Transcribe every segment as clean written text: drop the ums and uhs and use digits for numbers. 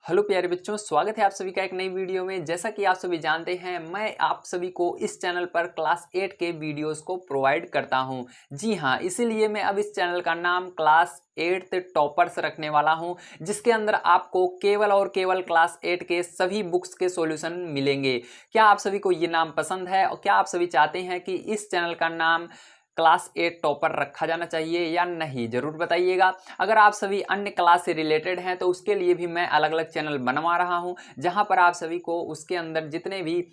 Hello प्यारे बच्चों, स्वागत है आप सभी का एक नई वीडियो में। जैसा कि आप सभी जानते हैं, मैं आप सभी को इस चैनल पर क्लास 8 के वीडियोस को प्रोवाइड करता हूं। जी हां, इसीलिए मैं अब इस चैनल का नाम क्लास 8 टॉपर्स रखने वाला हूं, जिसके अंदर आपको केवल और केवल क्लास 8 के सभी बुक्स के सॉल्यूशन मिलेंगे। क्या आप सभी को ये नाम पसंद है और क्या आप सभी चाहते हैं कि इस चैनल का नाम क्लास 8 टॉपर रखा जाना चाहिए या नहीं? जरूर बताइएगा। अगर आप सभी अन्य क्लास से रिलेटेड हैं तो उसके लिए भी मैं अलग अलग चैनल बनवा रहा हूं, जहां पर आप सभी को उसके अंदर जितने भी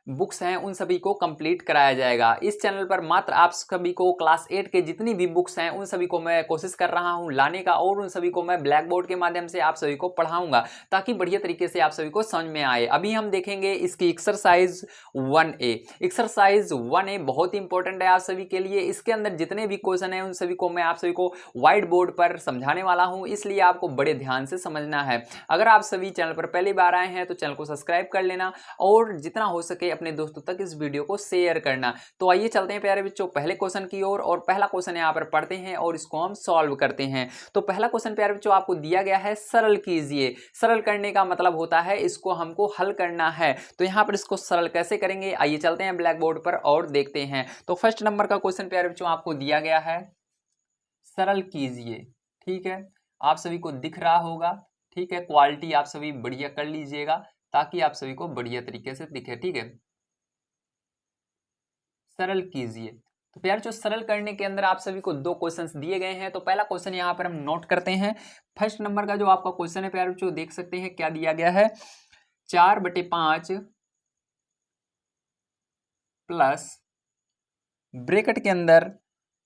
बुक्स हैं उन सभी को कंप्लीट कराया जाएगा। इस चैनल पर मात्र आप सभी को क्लास 8 के जितनी भी बुक्स हैं उन सभी को मैं कोशिश कर रहा हूं लाने का, और उन सभी को मैं ब्लैक बोर्ड के माध्यम से आप सभी को पढ़ाऊंगा ताकि बढ़िया तरीके से आप सभी को समझ में आए। अभी हम देखेंगे इसकी एक्सरसाइज 1A। एक्सरसाइज 1A बहुत इंपॉर्टेंट है आप सभी के लिए। इसके अंदर जितने भी क्वेश्चन हैं उन सभी को मैं आप सभी को व्हाइट बोर्ड पर समझाने वाला हूं, इसलिए आपको बड़े ध्यान से समझना है। अगर आप सभी चैनल पर पहली बार आए हैं तो चैनल को सब्सक्राइब कर लेना और जितना हो सके अपने दोस्तों तक इस वीडियो को शेयर करना। तो आइए चलते हैं प्यारे बच्चों पहले क्वेश्चन की ओर, और पहला क्वेश्चन यहाँ पर पढ़ते हैं और इसको हम सॉल्व करते हैं। तो पहला क्वेश्चन प्यारे बच्चों आपको दिया गया है, सरल कीजिए। सरल करने का मतलब होता है इसको हमको हल करना है। तो यहाँ पर इसको सरल कैसे करेंगे, आइए चलते हैं ब्लैक बोर्ड पर और देखते हैं। तो फर्स्ट नंबर का क्वेश्चन प्यारे बच्चों आपको दिया गया है, सरल कीजिए। ठीक है, आप सभी को दिख रहा होगा। ठीक है, क्वालिटी आप सभी बढ़िया कर लीजिएगा ताकि आप सभी को बढ़िया तरीके से दिखे। ठीक है, सरल कीजिए। तो प्यार जो सरल करने के अंदर आप सभी को दो क्वेश्चंस दिए गए हैं। तो पहला क्वेश्चन यहां पर हम नोट करते हैं। फर्स्ट नंबर का जो आपका क्वेश्चन है प्यार जो देख सकते हैं क्या दिया गया है, 4/5 प्लस ब्रैकेट के अंदर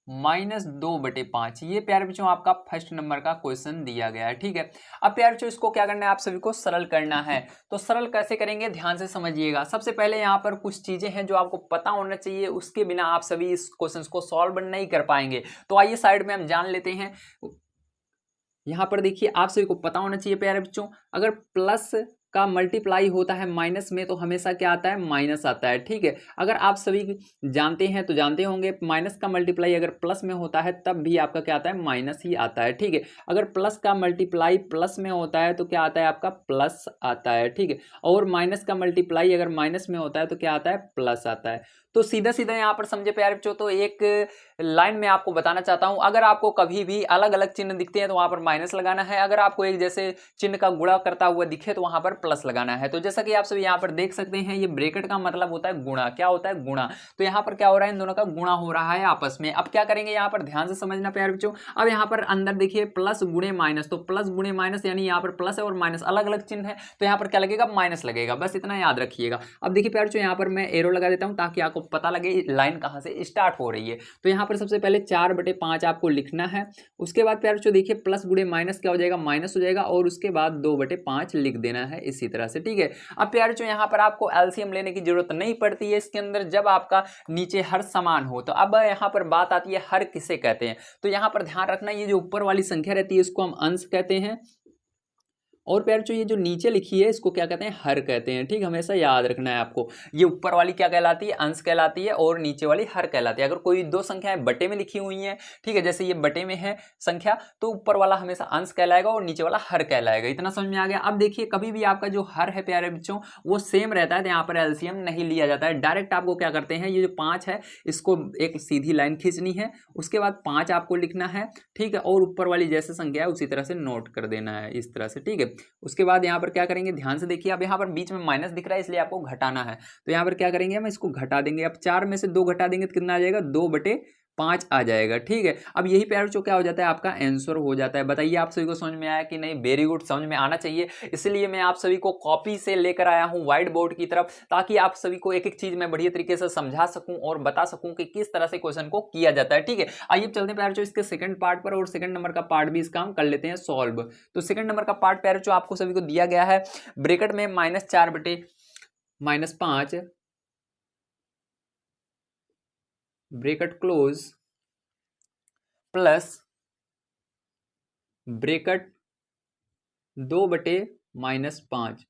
-2/5। ये प्यारे बच्चों आपका फर्स्ट नंबर का क्वेश्चन दिया गया है। ठीक है, अब प्यारे बच्चों इसको क्या करना है, आप सभी को सरल करना है। तो सरल कैसे करेंगे, ध्यान से समझिएगा। सबसे पहले यहाँ पर कुछ चीजें हैं जो आपको पता होना चाहिए, उसके बिना आप सभी इस क्वेश्चन को सॉल्व नहीं कर पाएंगे। तो आइए साइड में हम जान लेते हैं। यहाँ पर देखिए, आप सभी को पता होना चाहिए प्यारे बच्चों, अगर प्लस का मल्टीप्लाई होता है माइनस में तो हमेशा क्या आता है, माइनस आता है। ठीक है, अगर आप सभी जानते हैं तो जानते होंगे, माइनस का मल्टीप्लाई अगर प्लस में होता है तब भी आपका क्या आता है, माइनस ही आता है। ठीक है, अगर प्लस का मल्टीप्लाई प्लस में होता है तो क्या आता है, आपका प्लस आता है। ठीक है, और माइनस का मल्टीप्लाई अगर माइनस में होता है तो क्या आता है, प्लस आता है। तो सीधा सीधा यहाँ पर समझे प्यारे बच्चों, तो एक लाइन में आपको बताना चाहता हूं, अगर आपको कभी भी अलग अलग चिन्ह दिखते हैं तो वहां पर माइनस लगाना है, अगर आपको एक जैसे चिन्ह का गुणा करता हुआ दिखे तो वहां पर प्लस लगाना है। तो जैसा कि आप सब यहाँ पर देख सकते हैं, ये ब्रैकेट का मतलब होता है गुणा। क्या होता है, गुणा। तो यहाँ पर क्या हो रहा है, इन दोनों का गुणा हो रहा है आपस में। अब क्या करेंगे, यहाँ पर ध्यान से समझना प्यारे बच्चों। अब यहाँ पर अंदर देखिए प्लस गुणे माइनस, तो प्लस गुणे माइनस यानी यहाँ पर प्लस है और माइनस अलग अलग चिन्ह है, तो यहाँ पर क्या लगेगा, माइनस लगेगा। बस इतना याद रखिएगा। अब देखिए प्यारे बच्चों, यहाँ पर मैं एरो लगा देता हूं ताकि आपको पता लगे लाइन कहां से स्टार्ट हो रही है। तो यहाँ पर सबसे पहले 4/5 आपको लिखना है। उसके बाद प्यारे बच्चों देखिए, प्लस गुणे माइनस क्या हो जाएगा, माइनस हो जाएगा, और उसके बाद 2/5 लिख देना है इसी तरह से। ठीक है, अब प्यारे बच्चों यहाँ पर आपको एलसीएम लेने की जरूरत नहीं पड़ती है इसके अंदर, जब आपका नीचे हर समान हो। तो अब यहाँ पर बात आती है हर किसे कहते हैं। तो यहाँ पर ध्यान रखना, ये जो ऊपर वाली संख्या रहती है इसको हम अंश कहते हैं, और प्यारे बच्चों ये जो नीचे लिखी है इसको क्या कहते हैं, हर कहते हैं। ठीक, हमेशा याद रखना है आपको। ये ऊपर वाली क्या कहलाती है, अंश कहलाती है, और नीचे वाली हर कहलाती है। अगर कोई दो संख्याएं बटे में लिखी हुई हैं, ठीक है, जैसे ये बटे में है संख्या, तो ऊपर वाला हमेशा अंश कहलाएगा और नीचे वाला हर कहलाएगा। इतना समझ में आ गया। अब देखिए, कभी भी आपका जो हर है प्यारे बच्चों वो सेम रहता है, तो यहाँ पर एलसीएम नहीं लिया जाता है। डायरेक्ट आपको क्या करते हैं, ये जो 5 है इसको एक सीधी लाइन खींचनी है, उसके बाद 5 आपको लिखना है। ठीक है, और ऊपर वाली जैसे संख्या है उसी तरह से नोट कर देना है इस तरह से। ठीक है, उसके बाद यहाँ पर क्या करेंगे, ध्यान से देखिए। अब यहाँ पर बीच में माइनस दिख रहा है इसलिए आपको घटाना है, तो यहाँ पर क्या करेंगे, हम इसको घटा देंगे। अब 4 में से 2 घटा देंगे तो कितना आ जाएगा, 2/5 आ जाएगा। ठीक है, अब यही प्यारे बच्चों क्या हो जाता है, आपका आंसर हो जाता है। बताइए आप सभी को समझ में आया कि नहीं? वेरी गुड, समझ में आना चाहिए। इसलिए मैं आप सभी को कॉपी से लेकर आया हूं व्हाइट बोर्ड की तरफ, ताकि आप सभी को एक एक चीज मैं बढ़िया तरीके से समझा सकूं और बता सकूं कि किस तरह से क्वेश्चन को किया जाता है। ठीक है, आइए चलते हैं प्यारे बच्चों इसके सेकंड पार्ट पर, और सेकंड नंबर का पार्ट भी इसका हम कर लेते हैं सॉल्व। तो सेकंड नंबर का पार्ट प्यारे बच्चों आपको सभी को दिया गया है, ब्रैकेट में -4/-5 ब्रैकेट क्लोज प्लस ब्रैकेट 2/-5।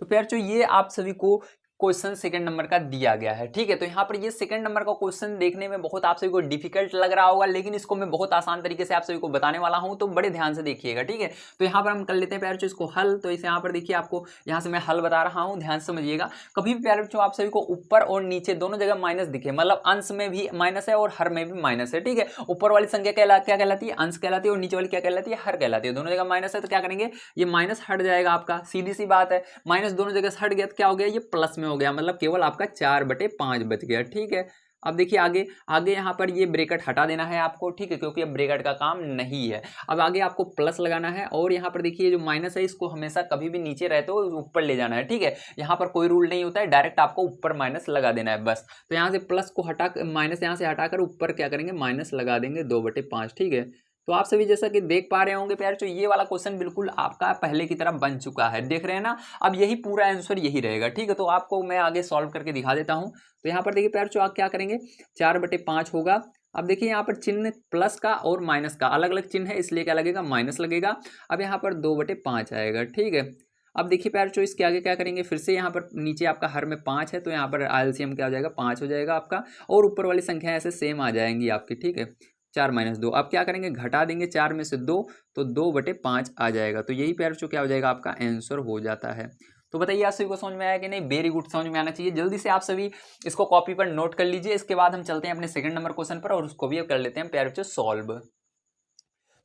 तो प्यार जो ये आप सभी को क्वेश्चन सेकंड नंबर का दिया गया है। ठीक है, तो यहाँ पर ये सेकंड नंबर का क्वेश्चन देखने में बहुत आप सभी को डिफिकल्ट लग रहा होगा, लेकिन इसको मैं बहुत आसान तरीके से आप सभी को बताने वाला हूँ, तो बड़े ध्यान से देखिएगा। ठीक है, तो यहाँ पर हम कर लेते हैं प्यारे बच्चों इसको हल। तो इसे यहाँ पर देखिए, आपको यहाँ से मैं हल बता रहा हूँ, ध्यान समझिएगा। कभी भी प्यारे बच्चों आप सभी को ऊपर और नीचे दोनों जगह माइनस दिखे, मतलब अंश में भी माइनस है और हर में भी माइनस है। ठीक है, ऊपर वाली संख्या क्या कहलाती है, अंश कहलाती है, और नीचे वाली क्या कहलाती है, हर कहलाती है। दोनों जगह माइनस है तो क्या करेंगे, ये माइनस हट जाएगा आपका, सीधी सी बात है। माइनस दोनों जगह से हट गया तो क्या हो गया, ये प्लस में हो गया, मतलब केवल आपका 4/5 बच गया। ठीक है, अब देखिए आगे आगे यहाँ पर ये ब्रैकेट हटा देना है आपको। ठीक है, क्योंकि अब ब्रैकेट का काम नहीं है। अब आगे आपको प्लस लगाना है, और यहाँ पर देखिए जो माइनस है इसको हमेशा कभी भी नीचे रहते हो ऊपर ले जाना है। ठीक है, यहाँ पर कोई रूल नहीं होता है, डायरेक्ट आपको ऊपर माइनस लगा देना है बस। तो यहाँ से प्लस को हटा, माइनस यहाँ से हटाकर ऊपर क्या करेंगे, माइनस लगा देंगे 2/5। ठीक है, तो आप सभी जैसा कि देख पा रहे होंगे प्यारे, तो ये वाला क्वेश्चन बिल्कुल आपका पहले की तरह बन चुका है, देख रहे हैं ना। अब यही पूरा आंसर यही रहेगा। ठीक है, तो आपको मैं आगे सॉल्व करके दिखा देता हूं। तो यहाँ पर देखिए प्यारे, तो आप क्या करेंगे, 4/5 होगा। अब देखिए यहाँ पर चिन्ह प्लस का और माइनस का अलग अलग चिन्ह है, इसलिए क्या लगेगा, माइनस लगेगा। अब यहाँ पर 2/5 आएगा। ठीक है, अब देखिए प्यारे, तो इसके आगे क्या करेंगे, फिर से यहाँ पर नीचे आपका हर में 5 है, तो यहाँ पर एलसीएम क्या हो जाएगा, 5 हो जाएगा आपका, और ऊपर वाली संख्या ऐसे सेम आ जाएंगी आपकी। ठीक है, 4 - 2, अब क्या करेंगे, घटा देंगे 4 में से 2, तो 2/5 आ जाएगा। तो यही प्यारे बच्चों क्या हो जाएगा, आपका आंसर हो जाता है। तो बताइए आप सभी को समझ में आया कि नहीं, वेरी गुड, समझ में आना चाहिए। जल्दी से आप सभी इसको कॉपी पर नोट कर लीजिए। इसके बाद हम चलते हैं अपने सेकंड नंबर क्वेश्चन पर, और उसको भी कर लेते हैं प्यारे बच्चों सॉल्व।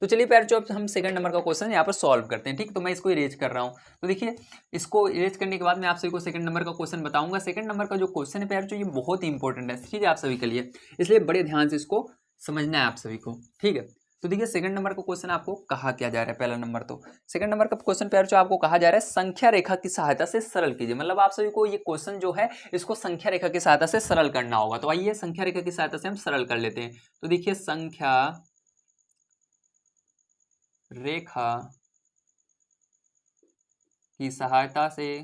तो चलिए प्यारे बच्चों, अब हम सेकंड नंबर का क्वेश्चन यहाँ पर सॉल्व करते हैं। ठीक, तो मैं इसको इरेज कर रहा हूँ। तो देखिए, इसको इरेज करने के बाद मैं आप सभी को सेकंड नंबर का क्वेश्चन बताऊंगा। सेकंड नंबर का जो क्वेश्चन है प्यारे बच्चों, ये बहुत ही इंपॉर्टेंट है, ठीक है, आप सभी के लिए, इसलिए बड़े ध्यान से इसको समझना है आप सभी को। ठीक है, तो देखिए सेकंड नंबर का क्वेश्चन आपको कहा क्या जा रहा है। पहला नंबर, तो सेकंड नंबर का क्वेश्चन प्यारे बच्चों आपको कहा जा रहा है संख्या रेखा की सहायता से सरल कीजिए। मतलब आप सभी को ये क्वेश्चन जो है इसको संख्या रेखा की सहायता से सरल करना होगा। तो आइए संख्या रेखा की सहायता से हम सरल कर लेते हैं। तो देखिए, संख्या रेखा की सहायता से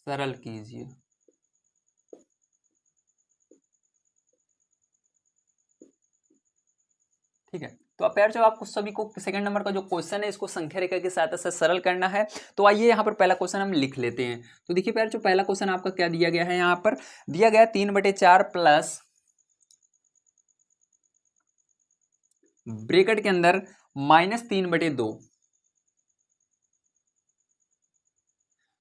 सरल कीजिए। ठीक है, तो अब प्यारे, जब आपको सभी को सेकंड नंबर का जो क्वेश्चन है इसको संख्या रेखा की सहायता से सरल करना है, तो आइए यहाँ पर पहला क्वेश्चन हम लिख लेते हैं। तो देखिए प्यारे, जो पहला क्वेश्चन आपका क्या दिया गया है, यहाँ पर दिया गया 3/4 प्लस ब्रैकेट के अंदर -3/2।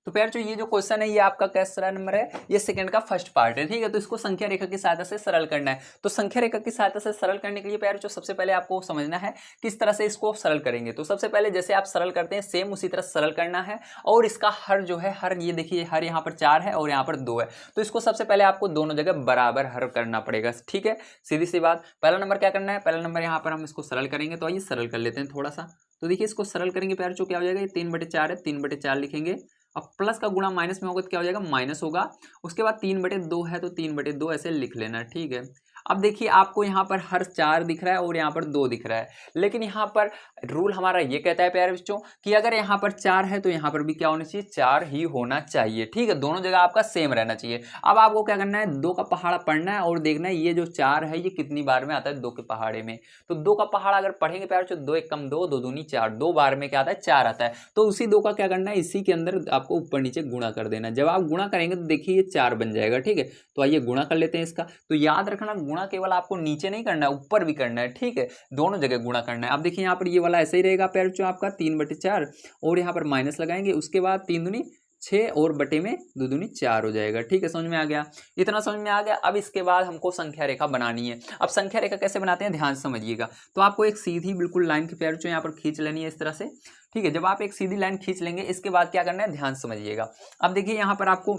तो प्यार जो ये जो क्वेश्चन है ये आपका कैसा नंबर है, ये सेकंड का फर्स्ट पार्ट है। ठीक है, तो इसको संख्या रेखा की सहायता से सरल करना है। तो संख्या रेखा की सहायता से सरल करने के लिए प्यार जो सबसे पहले आपको समझना है किस तरह से इसको सरल करेंगे। तो सबसे पहले जैसे आप सरल करते हैं सेम उसी तरह सरल करना है, और इसका हर जो है, हर ये देखिए, हर यहाँ पर 4 है और यहाँ पर 2 है, तो इसको सबसे पहले आपको दोनों जगह बराबर हर करना पड़ेगा। ठीक है, सीधी सी बात। पहला नंबर क्या करना है, पहला नंबर यहाँ पर हम इसको सरल करेंगे। तो आइए सरल कर लेते हैं थोड़ा सा। तो देखिए इसको सरल करेंगे प्यार जो क्या हो जाएगा, ये 3/4 है, 3/4 लिखेंगे। अब प्लस का गुणा माइनस में होगा तो क्या हो जाएगा, माइनस होगा। उसके बाद 3/2 है तो 3/2 ऐसे लिख लेना। ठीक है, अब देखिए आपको यहाँ पर हर 4 दिख रहा है और यहाँ पर 2 दिख रहा है, लेकिन यहाँ पर रूल हमारा ये कहता है प्यारे बच्चों कि अगर यहाँ पर 4 है तो यहाँ पर भी क्या होना चाहिए, 4 ही होना चाहिए। ठीक है, दोनों जगह आपका सेम रहना चाहिए। अब आपको क्या करना है, 2 का पहाड़ा पढ़ना है और देखना है ये जो 4 है ये कितनी बार में आता है 2 के पहाड़े में। तो 2 का पहाड़ा अगर पढ़ेंगे प्यारे बच्चों, 2 1 कम 2, 2 दूनी 4, 2 बार में क्या आता है, 4 आता है। तो उसी 2 का क्या करना है, इसी के अंदर आपको ऊपर नीचे गुणा कर देना। जब आप गुणा करेंगे तो देखिए ये 4 बन जाएगा। ठीक है, तो आइए गुणा कर लेते हैं इसका। तो याद रखना, गुणा केवल आपको नीचे नहीं करना है, ऊपर भी करना है। ठीक है, दोनों जगह गुणा करना है। अब देखिए यहाँ पर ये वाला ऐसे ही रहेगा प्यारे बच्चों आपका 3/4, और यहाँ पर माइनस लगाएंगे। उसके बाद 3 दूनी 6 और बटे में 2 दूनी 4 हो जाएगा। ठीक है, समझ में आ गया, इतना समझ में आ गया। अब इसके बाद हमको संख्या रेखा बनानी है। अब संख्या रेखा कैसे बनाते हैं, ध्यान से समझिएगा। तो आपको एक सीधी बिल्कुल लाइन की प्यारे बच्चों यहाँ पर खींच लेनी है इस तरह से। ठीक है, जब आप एक सीधी लाइन खींच लेंगे इसके बाद क्या करना है, ध्यान समझिएगा। अब देखिए यहाँ पर आपको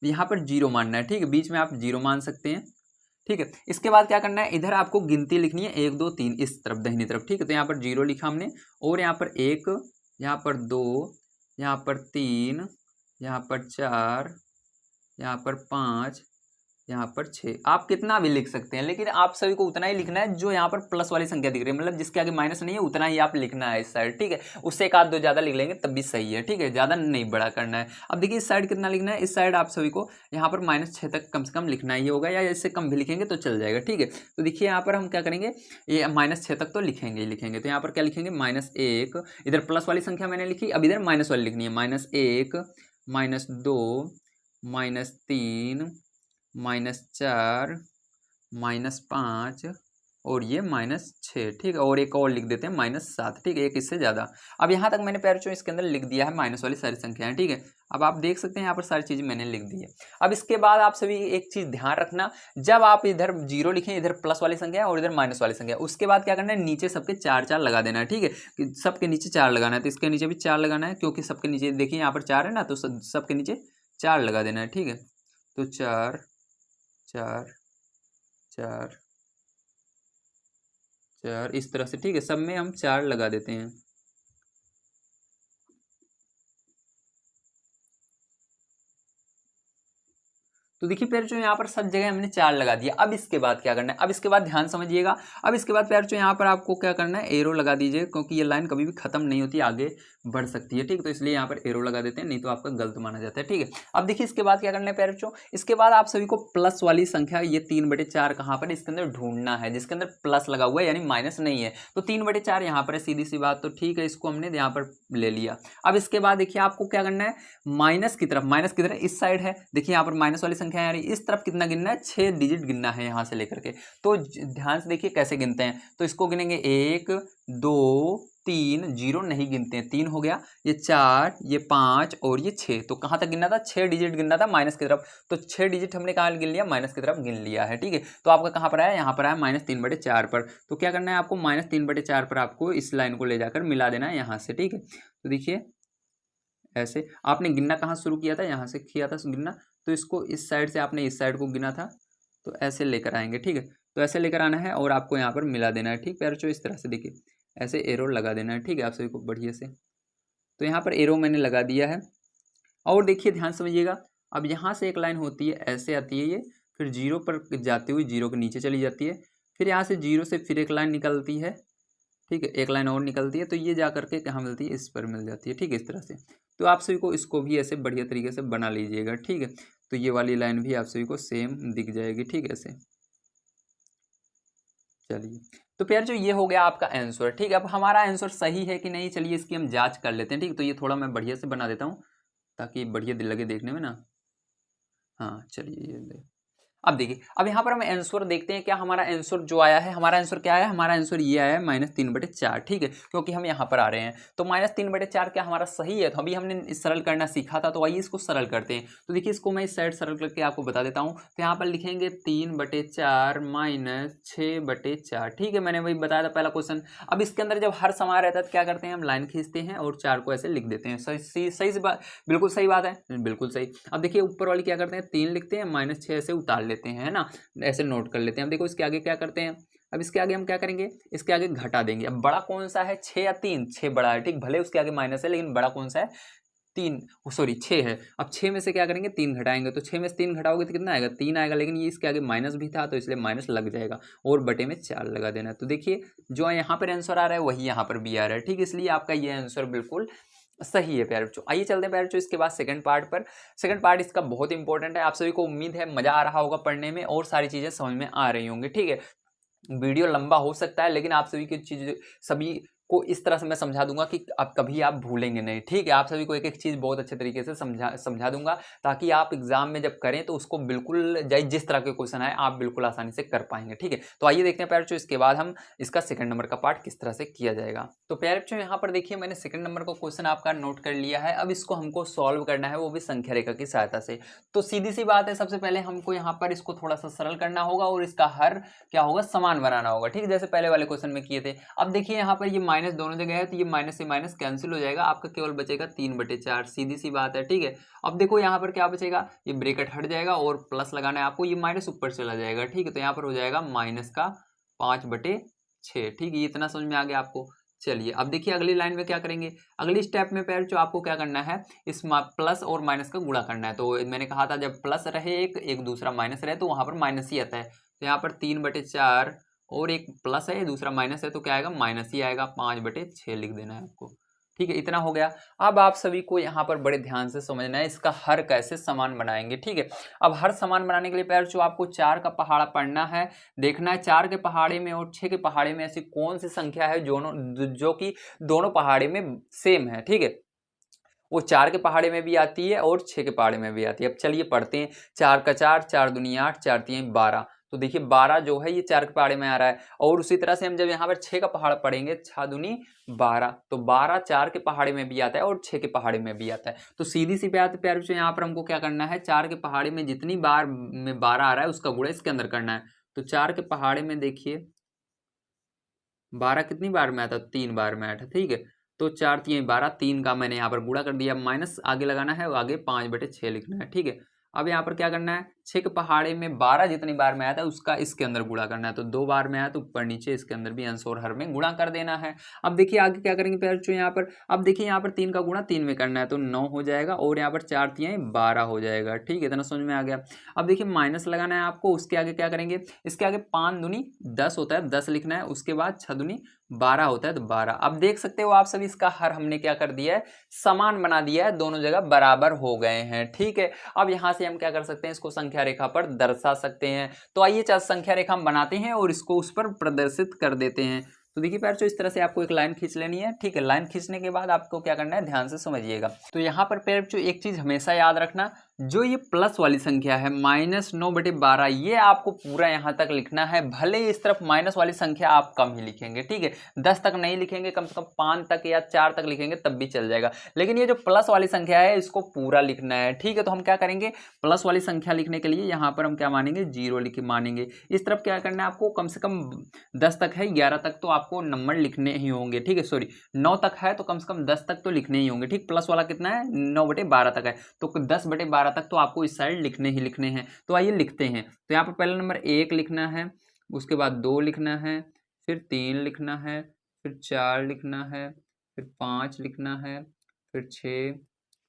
यहाँ पर 0 मानना है। ठीक है, बीच में आप 0 मान सकते हैं। ठीक है, इसके बाद क्या करना है, इधर आपको गिनती लिखनी है 1 2 3 इस तरफ, दाहिनी तरफ। ठीक है, तो यहाँ पर 0 लिखा हमने, और यहाँ पर 1, यहाँ पर 2, यहाँ पर 3, यहाँ पर 4, यहाँ पर 5, यहाँ पर 6। आप कितना भी लिख सकते हैं, लेकिन आप सभी को उतना ही लिखना है जो यहाँ पर प्लस वाली संख्या दिख रही है, मतलब जिसके आगे माइनस नहीं है उतना ही आप लिखना है इस साइड, ठीक है। उससे एक आध दो ज़्यादा लिख लेंगे तब भी सही है, ठीक है, ज़्यादा नहीं बड़ा करना है। अब देखिए इस साइड कितना लिखना है, इस साइड आप सभी को यहाँ पर -6 तक कम से कम लिखना ही होगा, या इससे कम भी लिखेंगे तो चल जाएगा, ठीक है। तो देखिए यहाँ पर हम क्या करेंगे, ये -6 तक तो लिखेंगे ही लिखेंगे। तो यहाँ पर क्या लिखेंगे, -1, इधर प्लस वाली संख्या मैंने लिखी, अब इधर माइनस वाली लिखनी है, -1, -2, -3, -4, -5 और ये -6, ठीक है। और एक और लिख देते हैं -7, ठीक है, एक इससे ज़्यादा। अब यहाँ तक मैंने प्यारे बच्चों इसके अंदर लिख दिया है माइनस वाली सारी संख्याएं, ठीक है। अब आप देख सकते हैं यहाँ पर सारी चीज़ें मैंने लिख दी है। अब इसके बाद आप सभी एक चीज़ ध्यान रखना, जब आप इधर 0 लिखें, इधर प्लस वाली संख्या और इधर माइनस वाली संख्या, उसके बाद क्या करना है, नीचे सबके 4 लगा देना है, ठीक है। कि सबके नीचे 4 लगाना है, तो इसके नीचे भी 4 लगाना है, क्योंकि सबके नीचे देखिए यहाँ पर 4 है ना, तो सबके नीचे 4 लगा देना है, ठीक है। तो 4 4 4 4 इस तरह से, ठीक है, सब में हम 4 लगा देते हैं। तो देखिए प्यारे बच्चों यहाँ पर सब जगह हमने 4 लगा दिया। अब इसके बाद क्या करना है, अब इसके बाद ध्यान समझिएगा। अब इसके बाद प्यारे बच्चों यहाँ पर आपको क्या करना है, एरो लगा दीजिए, क्योंकि ये लाइन कभी भी खत्म नहीं होती, आगे बढ़ सकती है, ठीक है। तो इसलिए यहाँ पर एरो लगा देते हैं, नहीं तो आपका गलत माना जाता है, ठीक है। अब देखिए इसके बाद क्या करना है प्यारे बच्चों, इसके बाद आप सभी को प्लस वाली संख्या ये 3/4 कहाँ पर इसके अंदर ढूंढना है, जिसके अंदर प्लस लगा हुआ है यानी माइनस नहीं है। तो 3/4 यहाँ पर है, सीधी सी बात, तो ठीक है, इसको हमने यहाँ पर ले लिया। अब इसके बाद देखिए आपको क्या करना है, माइनस की तरफ इस साइड है, देखिए यहाँ पर माइनस वाली संख्या यानी इस तरफ कितना गिनना है, 6 डिजिट गिनना है यहाँ से लेकर के। तो ध्यान से देखिए कैसे गिनते हैं, तो इसको गिनेंगे 1 2 3, 0 नहीं गिनते हैं, 3 हो गया, ये 4, ये 5 और ये 6। तो कहाँ तक गिनना था, 6 डिजिट गिनना था माइनस की तरफ, तो 6 डिजिट हमने कहाँ गिन लिया, माइनस की तरफ गिन लिया है, ठीक है। तो आपका कहाँ पर आया, यहाँ पर आया -3/4 पर। तो क्या करना है आपको, -3/4 पर आपको इस लाइन को ले जाकर मिला देना है यहाँ से, ठीक है। तो देखिए ऐसे आपने गिनना कहाँ शुरू किया था, यहाँ से किया था गिनना, तो इसको इस साइड से आपने इस साइड को गिना था, तो ऐसे लेकर आएंगे, ठीक है। तो ऐसे लेकर आना है और आपको यहाँ पर मिला देना है, ठीक प्यारे बच्चों, इस तरह से देखिए ऐसे एरो लगा देना है, ठीक है, आप सभी को बढ़िया से। तो यहाँ पर एरो मैंने लगा दिया है, और देखिए ध्यान समझिएगा। अब यहाँ से एक लाइन होती है, ऐसे आती है ये, फिर 0 पर जाते हुए 0 के नीचे चली जाती है, फिर यहाँ से 0 से फिर एक लाइन निकलती है, ठीक है, एक लाइन और निकलती है, तो ये जा करके कहाँ मिलती है, इस पर मिल जाती है, ठीक है, इस तरह से। तो आप सभी को इसको भी ऐसे बढ़िया तरीके से बना लीजिएगा, ठीक है। तो ये वाली लाइन भी आप सभी को सेम दिख जाएगी, ठीक है, ऐसे। चलिए, तो प्यार जो ये हो गया आपका आंसर, ठीक है। अब हमारा आंसर सही है कि नहीं, चलिए इसकी हम जांच कर लेते हैं, ठीक है। तो ये थोड़ा मैं बढ़िया से बना देता हूँ ताकि बढ़िया दिल लगे देखने में ना। हाँ चलिए, ये अब देखिए, अब यहाँ पर हम आंसर देखते हैं, क्या हमारा आंसर जो आया है, हमारा आंसर क्या है, हमारा आंसर ये आया है -3/4, ठीक है, क्योंकि हम यहाँ पर आ रहे हैं। तो -3/4 क्या हमारा सही है, तो अभी हमने सरल करना सीखा था, तो आइए इसको सरल करते हैं। तो देखिए इसको मैं इस साइड सरल करके आपको बता देता हूँ। तो यहाँ पर लिखेंगे 3/4 -6/4, ठीक है, मैंने वही बताया था पहला क्वेश्चन। अब इसके अंदर जब हर समान रहता है तो क्या करते हैं, हम लाइन खींचते हैं और 4 को ऐसे लिख देते हैं। सही सही से बात, बिल्कुल सही बात है, बिल्कुल सही। अब देखिए ऊपर वाली क्या करते हैं, 3 लिखते हैं, -6 ऐसे उतार लेते हैं, है ना, ऐसे नोट कर लेते हैं। अब देखो इसके आगे क्या करते हैं, अब इसके आगे हम क्या करेंगे, इसके आगे घटा देंगे। अब बड़ा कौन सा है, 6 या 3, 6 बड़ा है, ठीक, भले उसके आगे माइनस है लेकिन बड़ा कौन सा है, 3, सॉरी 6 है। अब 6 में से क्या करेंगे, 3 घटाएंगे, तो 6 में से 3 घटाओगे तो कितना आएगा, 3 आएगा, लेकिन ये इसके आगे माइनस भी था तो इसलिए माइनस लग जाएगा, और बटे में 4 लगा देना। तो देखिए जो यहाँ पर आंसर आ रहा है वही यहाँ पर भी आ रहा है, ठीक, इसलिए आपका ये आंसर बिल्कुल सही है प्यारे बच्चों। आइए चलते हैं प्यारे बच्चों इसके बाद सेकंड पार्ट पर। सेकंड पार्ट इसका बहुत इंपॉर्टेंट है, आप सभी को उम्मीद है मजा आ रहा होगा पढ़ने में और सारी चीजें समझ में आ रही होंगी, ठीक है। वीडियो लंबा हो सकता है लेकिन आप सभी की चीज सभी को इस तरह से मैं समझा दूंगा कि आप कभी आप भूलेंगे नहीं, ठीक है। आप सभी को एक एक चीज़ बहुत अच्छे तरीके से समझा दूंगा, ताकि आप एग्जाम में जब करें तो उसको बिल्कुल जिस तरह के क्वेश्चन आए आप बिल्कुल आसानी से कर पाएंगे, ठीक है। तो आइए देखते हैं प्यारे बच्चों इसके बाद हम इसका सेकंड नंबर का पार्ट किस तरह से किया जाएगा। तो प्यारे बच्चों यहाँ पर देखिए मैंने सेकंड नंबर का क्वेश्चन आपका नोट कर लिया है। अब इसको हमको सॉल्व करना है, वो भी संख्या रेखा की सहायता से। तो सीधी सी बात है, सबसे पहले हमको यहाँ पर इसको थोड़ा सा सरल करना होगा और इसका हर क्या होगा, समान बनाना होगा, ठीक है, जैसे पहले वाले क्वेश्चन में किए थे। अब देखिए यहाँ पर ये माइनस दोनों जगह है, तो ये माइनस से माइनस कैंसिल हो जाएगा, आपका केवल बचेगा 3/4, सीधी सी बात है, ठीक है। अब देखो यहाँ पर क्या बचेगा, ये ब्रैकेट हट जाएगा और प्लस लगाना है आपको, ये माइनस ऊपर चला जाएगा, ठीक है। तो यहाँ पर हो जाएगा -5/6, ठीक है, ये इतना समझ में आ गया आपको। चलिए अब देखिए अगली लाइन में क्या करेंगे, अगली स्टेप में पैर जो आपको क्या करना है, इस प्लस और माइनस का गुणा करना है। तो मैंने कहा था जब प्लस रहे एक दूसरा माइनस रहे तो वहां पर माइनस ही आता है। तो यहाँ पर 3/4 और एक प्लस है दूसरा माइनस है तो क्या आएगा, माइनस ही आएगा। 5/6 लिख देना है आपको। ठीक है, इतना हो गया। अब आप सभी को यहाँ पर बड़े ध्यान से समझना है इसका हर कैसे समान बनाएंगे। ठीक है, अब हर समान बनाने के लिए पैर जो आपको 4 का पहाड़ा पढ़ना है, देखना है 4 के पहाड़े में और 6 के पहाड़े में ऐसी कौन सी संख्या है जो कि दोनों पहाड़े में सेम है। ठीक है, वो 4 के पहाड़े में भी आती है और 6 के पहाड़े में भी आती है। अब चलिए पढ़ते हैं। 4 का 4, 4 दूनी 8, 4 तीन 12। तो देखिए 12 जो है ये 4 के पहाड़े में आ रहा है। और उसी तरह से हम जब यहाँ पर 6 का पहाड़ पढ़ेंगे, 6 दूनी 12, तो 12 4 के पहाड़े में भी आता है और 6 के पहाड़े में भी आता है। तो सीधी सी बात प्यार से यहाँ पर हमको क्या करना है, 4 के पहाड़े में जितनी बार में 12 आ रहा है उसका गुणा इसके अंदर करना है। तो 4 के पहाड़े में देखिए 12 कितनी बार में आता है, 3 बार में आता है। ठीक है, तो 4 तीन 12, 3 का मैंने यहाँ पर गुणा कर दिया, माइनस आगे लगाना है, आगे 5/6 लिखना है। ठीक है, अब यहाँ पर क्या करना है, 6 के पहाड़े में 12 जितनी बार में आया था उसका इसके अंदर गुणा करना है। तो 2 बार में आया तो ऊपर नीचे इसके अंदर भी अंश और हर में गुणा कर देना है। अब देखिए आगे क्या करेंगे प्यार जो यहाँ पर, अब देखिए यहाँ पर 3 का गुणा 3 में करना है तो 9 हो जाएगा और यहाँ पर 4 तीन 12 हो जाएगा। ठीक है, इतना समझ में आ गया। अब देखिए माइनस लगाना है आपको, उसके आगे क्या करेंगे, इसके आगे 5 दूनी 10 होता है, 10 लिखना है। उसके बाद 6 दूनी 12 होता है तो 12। अब देख सकते हो आप सभी इसका हर हमने क्या कर दिया है, समान बना दिया है, दोनों जगह बराबर हो गए हैं। ठीक है, अब यहां से हम क्या कर सकते हैं, इसको संख्या रेखा पर दर्शा सकते हैं। तो आइए संख्या रेखा हम बनाते हैं और इसको उस पर प्रदर्शित कर देते हैं। तो देखिए प्यार इस तरह से आपको एक लाइन खींच लेनी है। ठीक है, लाइन खींचने के बाद आपको क्या करना है, ध्यान से समझिएगा। तो यहाँ पर प्यार एक चीज हमेशा याद रखना, जो ये प्लस वाली संख्या है -9/12, ये आपको पूरा यहाँ तक लिखना है। भले इस तरफ माइनस वाली संख्या आप कम ही लिखेंगे। ठीक है, 10 तक नहीं लिखेंगे, कम से कम 5 तक या 4 तक लिखेंगे तब भी चल जाएगा, लेकिन ये जो प्लस वाली संख्या है इसको पूरा लिखना है। ठीक है, तो हम क्या करेंगे, प्लस वाली संख्या लिखने के लिए यहाँ पर हम क्या मानेंगे, 0 लिख मानेंगे। इस तरफ क्या करना है आपको, कम से कम 10 तक है, 11 तक तो आपको नंबर लिखने ही होंगे। ठीक है, सॉरी 9 तक है तो कम से कम 10 तक तो लिखने ही होंगे। ठीक, प्लस वाला कितना है, 9/12 तक है, तो 10/12 तक तो आपको इस साइड लिखने ही लिखने हैं। तो आइए लिखते हैं। तो यहाँ पर पहला नंबर 1 लिखना है, उसके बाद 2 लिखना है, फिर 3 लिखना है, फिर 4 लिखना है, फिर 5 लिखना है, फिर 6,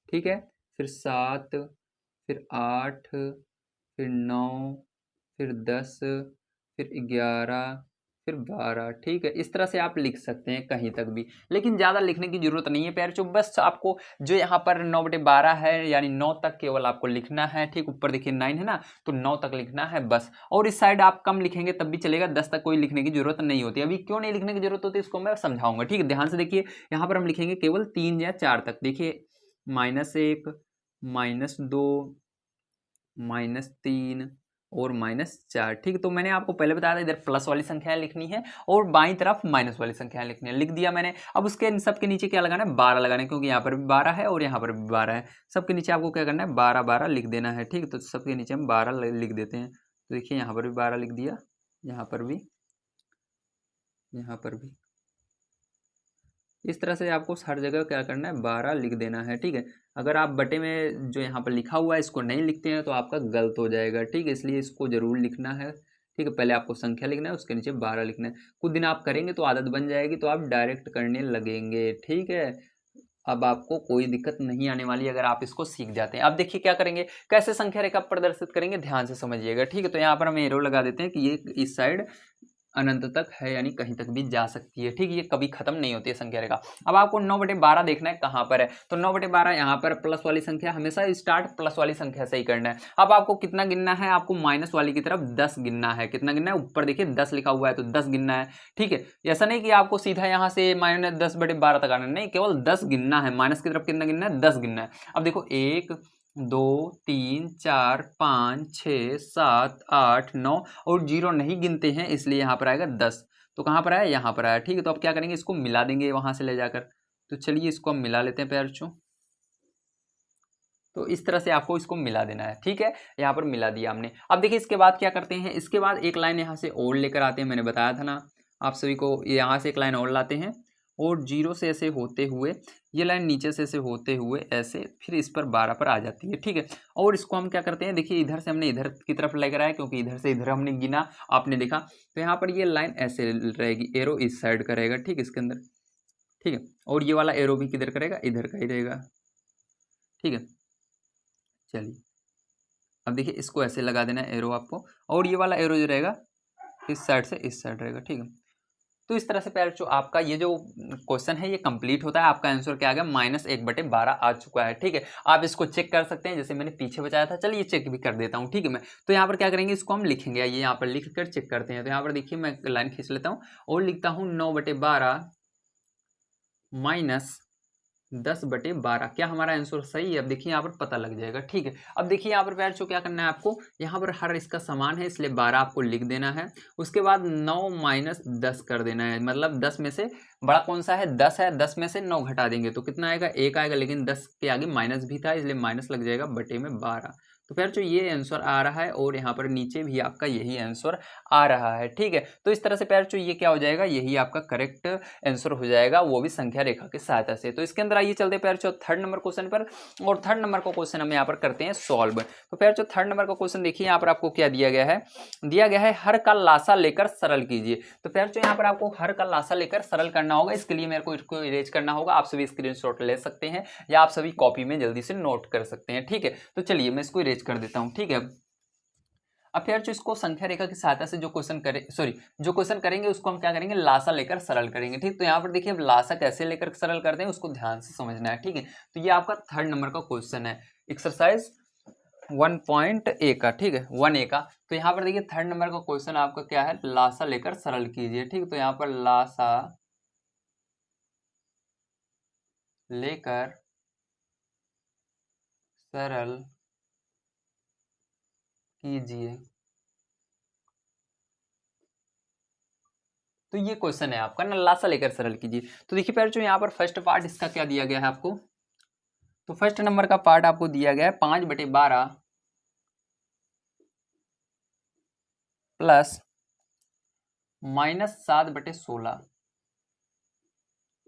ठीक है, फिर 7, फिर 8, फिर 9, फिर 10, फिर 11, फिर 12। ठीक है, इस तरह से आप लिख सकते हैं कहीं तक भी, लेकिन ज़्यादा लिखने की जरूरत नहीं है प्यारे बच्चों। बस आपको जो यहाँ पर 9/12 है यानी 9 तक केवल आपको लिखना है। ठीक, ऊपर देखिए 9 है ना, तो 9 तक लिखना है बस। और इस साइड आप कम लिखेंगे तब भी चलेगा, 10 तक कोई लिखने की जरूरत नहीं होती। अभी क्यों नहीं लिखने की जरूरत होती इसको मैं समझाऊंगा। ठीक है, ध्यान से देखिए, यहाँ पर हम लिखेंगे केवल 3 या 4 तक। देखिए -1, -2, -3 और -4। ठीक, तो मैंने आपको पहले बताया था इधर प्लस वाली संख्याएं लिखनी है और बाईं तरफ माइनस वाली संख्याएं लिखनी है, लिख दिया मैंने। अब उसके सबके नीचे क्या लगाना है, 12 लगाना है, क्योंकि यहाँ पर भी 12 है और यहाँ पर भी 12 है। सबके नीचे आपको क्या करना है, 12 12 लिख देना है। ठीक, तो सबके नीचे हम 12 लिख देते हैं। तो देखिए यहाँ पर भी 12 लिख दिया, यहाँ पर भी, यहाँ पर भी। इस तरह से आपको हर जगह क्या करना है, 12 लिख देना है। ठीक है, अगर आप बटे में जो यहाँ पर लिखा हुआ है इसको नहीं लिखते हैं तो आपका गलत हो जाएगा। ठीक है, इसलिए इसको जरूर लिखना है। ठीक है, पहले आपको संख्या लिखना है, उसके नीचे 12 लिखना है। कुछ दिन आप करेंगे तो आदत बन जाएगी, तो आप डायरेक्ट करने लगेंगे। ठीक है, अब आपको कोई दिक्कत नहीं आने वाली अगर आप इसको सीख जाते हैं। अब देखिए क्या करेंगे, कैसे संख्या रेखा प्रदर्शित करेंगे, ध्यान से समझिएगा। ठीक है, तो यहाँ पर हम एरो लगा देते हैं कि ये इस साइड अनंत तक है, यानी कहीं तक भी जा सकती है। ठीक, ये कभी खत्म नहीं होती है संख्या रेखा। अब आपको 9/12 देखना है कहाँ पर है, तो 9/12 यहाँ पर प्लस वाली संख्या, हमेशा स्टार्ट प्लस वाली संख्या से ही करना है। अब आपको कितना गिनना है, आपको माइनस वाली की तरफ 10 गिनना है। कितना गिनना है, ऊपर देखिए 10 लिखा हुआ है तो 10 गिनना है। ठीक है, ऐसा नहीं कि आपको सीधा यहाँ से -10/12 तक आना, नहीं, केवल 10 गिनना है। माइनस की तरफ कितना गिनना है, 10 गिनना है। अब देखो 1 2 3 4 5 6 7 8 9 और 0 नहीं गिनते हैं, इसलिए यहाँ पर आएगा 10। तो कहाँ पर आया, यहाँ पर आया। ठीक है, तो अब क्या करेंगे, इसको मिला देंगे वहां से ले जाकर। तो चलिए इसको हम मिला लेते हैं प्यारे बच्चों। तो इस तरह से आपको इसको मिला देना है। ठीक है, यहाँ पर मिला दिया हमने। अब देखिए इसके बाद क्या करते हैं, इसके बाद एक लाइन यहाँ से और लेकर आते हैं। मैंने बताया था ना आप सभी को, यहाँ से एक लाइन और लाते हैं और 0 से ऐसे होते हुए ये लाइन नीचे से ऐसे होते हुए ऐसे फिर इस पर 12 पर आ जाती है। ठीक है, और इसको हम क्या करते हैं, देखिए इधर से हमने इधर की तरफ लेकर आया, क्योंकि इधर से इधर हमने गिना, आपने देखा। तो यहाँ पर ये लाइन ऐसे रहेगी, एरो इस साइड का रहेगा। ठीक, इसके अंदर ठीक है। और ये वाला एरो भी किधर करेगा, इधर का ही रहेगा, ठीक है। चलिए अब देखिए इसको ऐसे लगा देना है एरो आपको, और ये वाला एरो जो रहेगा इस साइड से इस साइड रहेगा, ठीक है। तो इस तरह से प्यार जो आपका ये जो क्वेश्चन है ये कंप्लीट होता है। आपका आंसर क्या आ गया, -1/12 आ चुका है, ठीक है। आप इसको चेक कर सकते हैं, जैसे मैंने पीछे बताया था। चलिए चेक भी कर देता हूँ, ठीक है। मैं तो यहाँ पर क्या करेंगे, इसको हम लिखेंगे, ये यहाँ पर लिख कर चेक करते हैं। तो यहाँ पर देखिए मैं लाइन खींच लेता हूँ और लिखता हूँ 9/12 -10/12। क्या हमारा आंसर सही है? अब देखिए यहाँ पर पता लग जाएगा, ठीक है। अब देखिए यहाँ पर प्यार जो क्या करना है आपको, यहाँ पर हर इसका समान है इसलिए 12 आपको लिख देना है। उसके बाद 9 - 10 कर देना है, मतलब 10 में से बड़ा कौन सा है, 10 है। 10 में से 9 घटा देंगे तो कितना आएगा, 1 आएगा, लेकिन 10 के आगे माइनस भी था इसलिए माइनस लग जाएगा बटे में 12। तो फिर जो ये आंसर आ रहा है और यहाँ पर नीचे भी आपका यही आंसर आ रहा है, ठीक है। तो इस तरह से प्यार जो ये क्या हो जाएगा, यही आपका करेक्ट आंसर हो जाएगा, वो भी संख्या रेखा की सहायता से। तो इसके अंदर आइए चलते प्यार जो थर्ड नंबर क्वेश्चन पर, और थर्ड नंबर का क्वेश्चन हम यहाँ पर करते हैं सॉल्व। तो प्यार जो थर्ड नंबर का क्वेश्चन देखिए यहाँ पर आपको क्या दिया गया है, हर का लासा लेकर सरल कीजिए। तो प्यार जो यहाँ पर आपको हर का लासा लेकर सरल करना होगा, इसके लिए मेरे को इसको इरेज करना होगा। आप सभी स्क्रीनशॉट ले सकते हैं या आप सभी कॉपी में जल्दी से नोट कर सकते हैं, ठीक है। तो चलिए मैं इसको इरेज कर देता हूँ, ठीक है। अब यार जो इसको संख्या रेखा की सहायता से जो क्वेश्चन करेंगे उसको हम क्या करेंगे, लासा लेकर सरल करेंगे, ठीक। तो यहाँ पर देखिए अब लासा कैसे लेकर सरल करते हैं उसको ध्यान से समझना है, ठीक है। तो ये आपका थर्ड नंबर का क्वेश्चन है, एक्सरसाइज 1.A का, ठीक है, 1A का। तो यहाँ पर देखिए थर्ड नंबर का क्वेश्चन आपका क्या है, लासा लेकर सरल कीजिए, ठीक। तो यहाँ पर लासा लेकर सरल कीजिए। तो ये क्वेश्चन है आपका ना, लासा लेकर सरल कीजिए। तो देखिए प्यारे जो यहाँ पर फर्स्ट पार्ट इसका क्या दिया गया है आपको, तो फर्स्ट नंबर का पार्ट आपको दिया गया है 5/12 प्लस -7/16,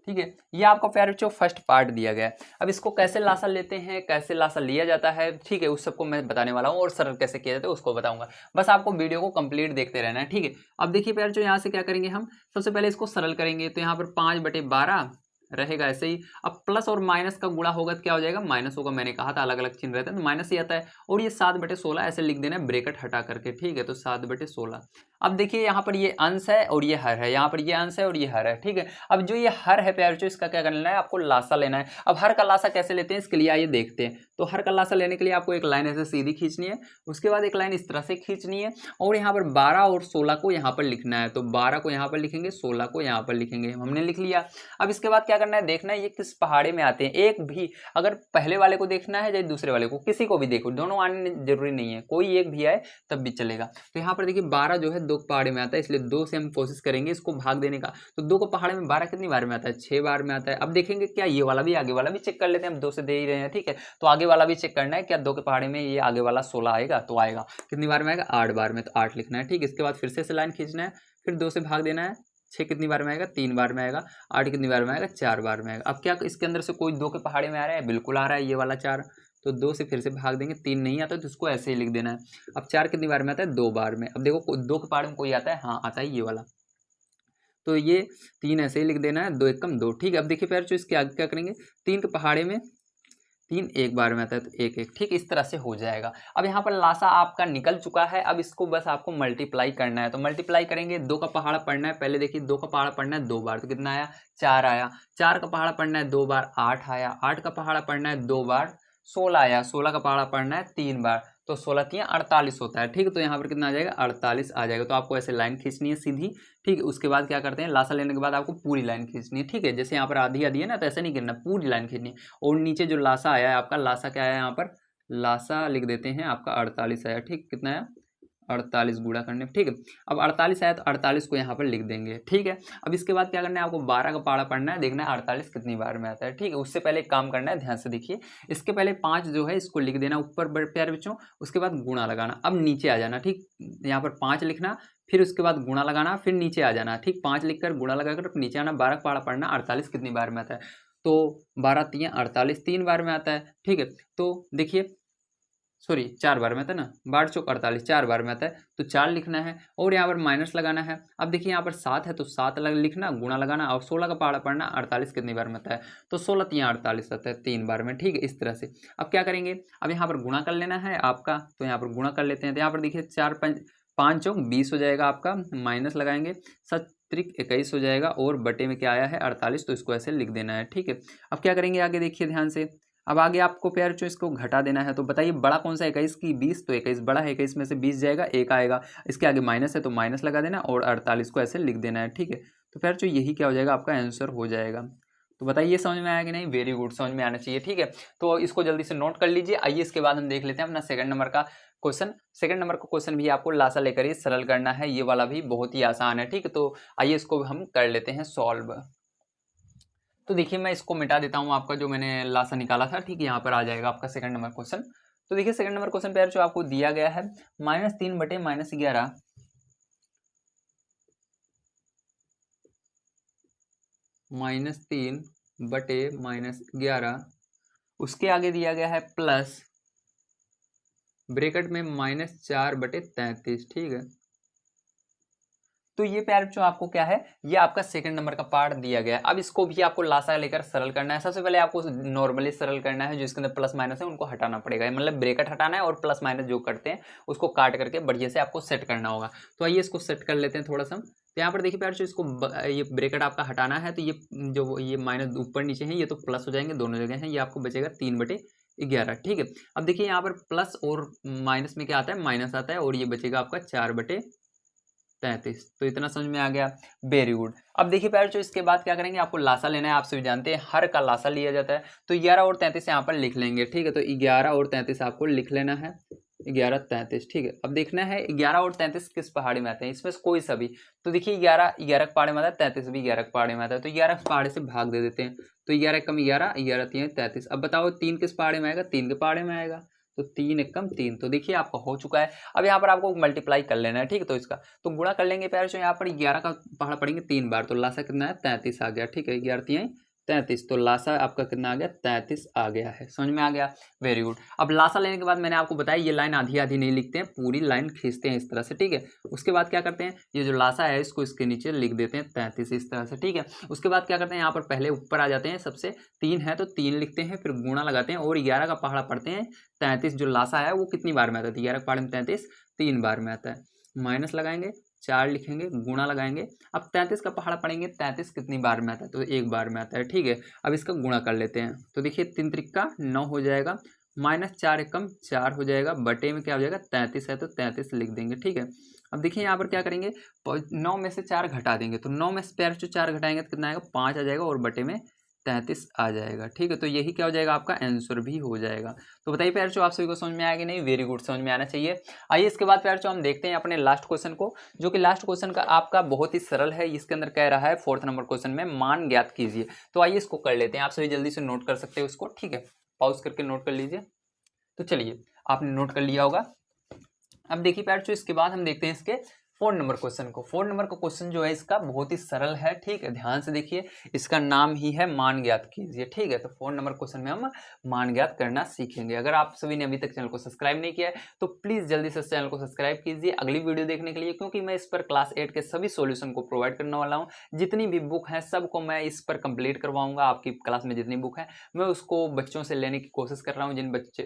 ठीक है। ये आपका प्यारे बच्चों फर्स्ट पार्ट दिया गया है। अब इसको कैसे लासा लेते हैं, कैसे लासा लिया जाता है, ठीक है, उस सबको मैं बताने वाला हूँ, और सरल कैसे किया जाता है उसको बताऊंगा। बस आपको वीडियो को कंप्लीट देखते रहना है, ठीक है। अब देखिए प्यारे जो यहाँ से क्या करेंगे, हम सबसे पहले इसको सरल करेंगे। तो यहाँ पर 5/12 रहेगा ऐसे ही। अब प्लस और माइनस का गुणा होगा तो क्या हो जाएगा, माइनस होगा। मैंने कहा था अलग अलग चिन्ह रहते हैं तो माइनस ही आता है। और ये 7/16 ऐसे लिख देना है ब्रैकेट हटा करके, ठीक है। तो 7/16। अब देखिए यहाँ पर ये अंश है और ये हर है, यहाँ पर ये अंश है और ये हर है, ठीक है। अब जो ये हर है प्यारे, इसका क्या करना है, आपको लासा लेना है। अब हर का लासा कैसे लेते हैं इसके लिए आइए देखते हैं। तो हर का लासा लेने के लिए आपको एक लाइन ऐसे सीधी खींचनी है, उसके बाद एक लाइन इस तरह से खींचनी है, और यहाँ पर 12 और 16 को यहाँ पर लिखना है। तो 12 को यहाँ पर लिखेंगे, 16 को यहाँ पर लिखेंगे, हमने लिख लिया। अब इसके बाद क्या करना है, देखना है ये किस पहाड़े में आते हैं। एक भी अगर पहले वाले को देखना है या दूसरे वाले को, किसी को भी देखो, दोनों आने जरूरी नहीं है, कोई एक भी आए तब भी चलेगा। तो यहाँ पर देखिए 12 जो है 2 पहाड़े में आता है, इसलिए 2 से हम कोशिश करेंगे इसको भाग देने का। तो 2 को पहाड़े में 12 कितनी बार में आता है, 6 बार में आता है। अब देखेंगे क्या ये वाला भी, आगे वाला भी चेक कर लेते हैं, हम 2 से दे ही रहे हैं, ठीक है। तो आगे वाला भी चेक करना है, क्या 2 के पहाड़े में ये आगे वाला 16 आएगा, तो आएगा। कितनी बार में आएगा, 8 बार में, तो 8 लिखना है, ठीक। इसके बाद फिर से लाइन खींचना है, फिर 2 से भाग देना है। 6 कितनी बार में आएगा, 3 बार में आएगा। 8 कितनी बार में आएगा, 4 बार में आएगा। अब क्या इसके अंदर से कोई 2 के पहाड़े में आ रहा है, बिल्कुल आ रहा है ये वाला 4। तो 2 से फिर से भाग देंगे, 3 नहीं आता तो इसको ऐसे ही लिख देना है। अब 4 कितनी बार में आता है, 2 बार में। अब देखो 2 के पहाड़े में कोई आता है, हाँ आता है ये वाला। तो ये 3 ऐसे ही लिख देना है, 2 एकम 2, ठीक है। अब देखिए प्यारे इसके आगे क्या करेंगे, 3 के पहाड़े में 3 एक बार में आता है तो 1 1, ठीक, इस तरह से हो जाएगा। अब यहाँ पर लासा आपका निकल चुका है, अब इसको बस आपको मल्टीप्लाई करना है। तो मल्टीप्लाई करेंगे, 2 का पहाड़ा पढ़ना है, पहले देखिए 2 का पहाड़ा पढ़ना है 2 बार, तो कितना आया, 4 आया। 4 का पहाड़ा पढ़ना है 2 बार, 8 आया। 8 का पहाड़ा पढ़ना है 2 बार, 16 आया। 16 का पहाड़ा पढ़ना है 3 बार, तो 16 3 48 होता है, ठीक है। तो यहाँ पर कितना आ जाएगा, 48 आ जाएगा। तो आपको ऐसे लाइन खींचनी है सीधी, ठीक है। उसके बाद क्या करते हैं, लासा लेने के बाद आपको पूरी लाइन खींचनी है, ठीक है। जैसे यहाँ पर आधी आधी है ना, तो ऐसे नहीं करना, पूरी लाइन खींचनी है। और नीचे जो लासा आया है आपका, लासा क्या आया यहाँ पर, लासा लिख देते हैं आपका 48 आया, ठीक। कितना आया, 48 गुणा करने, ठीक है। अब 48 आया तो 48 को यहाँ पर लिख देंगे, ठीक है। अब इसके बाद क्या करना है, आपको 12 का पहाड़ा पढ़ना है, देखना है 48 कितनी बार में आता है, ठीक है। उससे पहले एक काम करना है, ध्यान से देखिए। इसके पहले 5 जो है इसको लिख देना ऊपर प्यारे बच्चों, उसके बाद गुणा लगाना। अब नीचे आ जाना, ठीक, यहाँ पर 5 लिखना, फिर उसके बाद गुणा लगाना, फिर नीचे आ जाना, ठीक। 5 लिखकर गुणा लगाकर नीचे आना। 12 का पहाड़ा पढ़ना, 48 कितनी बार में आता है, तो 12 3 48 3 बार में आता है, ठीक है। तो देखिए सॉरी 4 बार में आता है ना, 12 चौक 48, 4 बार में आता है, तो 4 लिखना है और यहाँ पर माइनस लगाना है। अब देखिए यहाँ पर 7 है तो 7 लिखना, गुणा लगाना और 16 का पहाड़ा पढ़ना, 48 कितनी बार में आता है, तो 16 3 48 आता है 3 बार में, ठीक है, इस तरह से। अब क्या करेंगे, अब यहाँ पर गुणा कर लेना है आपका, तो यहाँ पर गुणा कर लेते हैं। तो यहाँ पर देखिए 4 5 चौक 20 हो जाएगा आपका, माइनस लगाएंगे, 7 त्रिक 21 हो जाएगा और बटे में क्या आया है 48, तो इसको ऐसे लिख देना है, ठीक है। अब क्या करेंगे आगे देखिए ध्यान से, अब आगे आपको प्यार जो इसको घटा देना है, तो बताइए बड़ा कौन सा 21 की 20, तो 21 बड़ा है, 21 में से 20 जाएगा, एक आएगा, इसके आगे माइनस है तो माइनस लगा देना और 48 को ऐसे लिख देना है, ठीक है। तो प्यार जो यही क्या हो जाएगा आपका आंसर हो जाएगा। तो बताइए समझ में आया कि नहीं, वेरी गुड, समझ में आना चाहिए, ठीक है। तो इसको जल्दी से नोट कर लीजिए। आइए इसके बाद हम देख लेते हैं अपना सेकंड नंबर का क्वेश्चन। सेकंड नंबर का क्वेश्चन भी आपको लासा लेकर ही सरल करना है, ये वाला भी बहुत ही आसान है, ठीक है। तो आइए इसको हम कर लेते हैं सॉल्व। तो देखिए मैं इसको मिटा देता हूँ आपका, जो मैंने लासा निकाला था, ठीक है, यहाँ पर आ जाएगा आपका सेकंड नंबर क्वेश्चन। तो देखिए सेकंड नंबर क्वेश्चन पे जो आपको दिया गया है -3 बटे -11, -3 बटे -11, उसके आगे दिया गया है प्लस ब्रैकेट में -4 बटे 33, ठीक है। तो ये प्यार जो आपको क्या है, ये आपका सेकंड नंबर का पार्ट दिया गया है। अब इसको भी आपको लासा लेकर सरल करना है। सबसे पहले आपको नॉर्मली सरल करना है, जो इसके अंदर प्लस माइनस है उनको हटाना पड़ेगा, मतलब ब्रैकेट हटाना है और प्लस माइनस जो करते हैं उसको काट करके बढ़िया से आपको सेट करना होगा। तो आइए इसको सेट कर लेते हैं थोड़ा सा। तो यहाँ पर देखिए प्यार जो इसको ये ब्रैकेट आपका हटाना है, तो ये जो ये माइनस ऊपर नीचे है ये तो प्लस हो जाएंगे, दोनों जगह हैं, ये आपको बचेगा 3 बटे 11, ठीक है। अब देखिए यहाँ पर प्लस और माइनस में क्या आता है, माइनस आता है, और ये बचेगा आपका 4 बटे 33। तो इतना समझ में आ गया, वेरी गुड। अब देखिए प्यार जो इसके बाद क्या करेंगे, आपको लासा लेना है, आप सभी जानते हैं हर का लासा लिया जाता है। तो 11 और 33 यहाँ पर लिख लेंगे, ठीक है। तो 11 और 33 आपको लिख लेना है, 11 33, ठीक है। अब देखना है 11 और 33 किस पहाड़ी में आते हैं, इसमें से कोई सा भी। तो देखिए 11 11 के पहाड़े में आता है, 33 भी 11 के पहाड़े में आता है, तो 11 के पहाड़े से भाग दे देते हैं। तो 11 कम 11, 11 3 33। अब बताओ 3 किस पहाड़े में आएगा, 3 के पहाड़े में आएगा, तो 3 एकम 3। तो देखिए आपका हो चुका है। अब यहाँ पर आपको मल्टीप्लाई कर लेना है, ठीक है। तो इसका तो गुणा कर लेंगे प्यारे, जो यहाँ पर 11 का पहाड़ा पढ़ेंगे 3 बार, तो लासा कितना है 33 आ गया, ठीक है। 11 3 33, तो लासा आपका कितना आ गया 33 आ गया है, समझ में आ गया, वेरी गुड। अब लासा लेने के बाद मैंने आपको बताया ये लाइन आधी आधी नहीं लिखते हैं, पूरी लाइन खींचते हैं इस तरह से, ठीक है। उसके बाद क्या करते हैं, ये जो लासा है इसको इसके नीचे लिख देते हैं 33 इस तरह से, ठीक है। उसके बाद क्या करते हैं, यहाँ पर पहले ऊपर आ जाते हैं, सबसे 3 है तो 3 लिखते हैं, फिर गुणा लगाते हैं और 11 का पहाड़ा पढ़ते हैं। 33 जो लासा है वो कितनी बार में आता है, 11 के पहाड़े में 33 3 बार में आता है, माइनस लगाएंगे, 4 लिखेंगे, गुणा लगाएंगे। अब 33 का पहाड़ा पढ़ेंगे, 33 कितनी बार में आता है, तो 1 बार में आता है, ठीक है। अब इसका गुणा कर लेते हैं, तो देखिए 3 त्रिका 9 हो जाएगा, -4 एकम 4 हो जाएगा, बटे में क्या हो जाएगा 33 है तो 33 लिख देंगे, ठीक है। अब देखिए यहाँ पर क्या करेंगे, 9 में से 4 घटा देंगे, तो 9 में से प्यार जो 4 घटाएंगे तो कितना आएगा 5 आ जाएगा और बटे में 33 आ जाएगा, ठीक है। तो यही क्या हो जाएगा आपका आंसर भी हो जाएगा। तो बताइए प्यार जो आप सभी को समझ में आएगा नहीं, वेरी गुड, समझ में आना चाहिए। आइए इसके बाद प्यार जो हम देखते हैं अपने लास्ट क्वेश्चन को, जो कि लास्ट क्वेश्चन का आपका बहुत ही सरल है। इसके अंदर कह रहा है 4th नंबर क्वेश्चन में मान ज्ञात कीजिए। तो आइए इसको कर लेते हैं, आप सभी जल्दी से नोट कर सकते हो इसको, ठीक है, पॉज करके नोट कर लीजिए। तो चलिए आपने नोट कर लिया होगा। अब देखिए प्यार जो इसके बाद हम देखते हैं इसके 4 नंबर क्वेश्चन को। 4 नंबर का क्वेश्चन जो है इसका बहुत ही सरल है, ठीक है, ध्यान से देखिए। इसका नाम ही है मान ज्ञात कीजिए, ठीक है। तो 4 नंबर क्वेश्चन में हम मान ज्ञात करना सीखेंगे। अगर आप सभी ने अभी तक चैनल को सब्सक्राइब नहीं किया है तो प्लीज जल्दी से चैनल को सब्सक्राइब कीजिए अगली वीडियो देखने के लिए, क्योंकि मैं इस पर क्लास 8 के सभी सॉल्यूशन को प्रोवाइड करने वाला हूँ। जितनी भी बुक है सबको मैं इस पर कंप्लीट करवाऊंगा। आपकी क्लास में जितनी बुक है मैं उसको बच्चों से लेने की कोशिश कर रहा हूँ।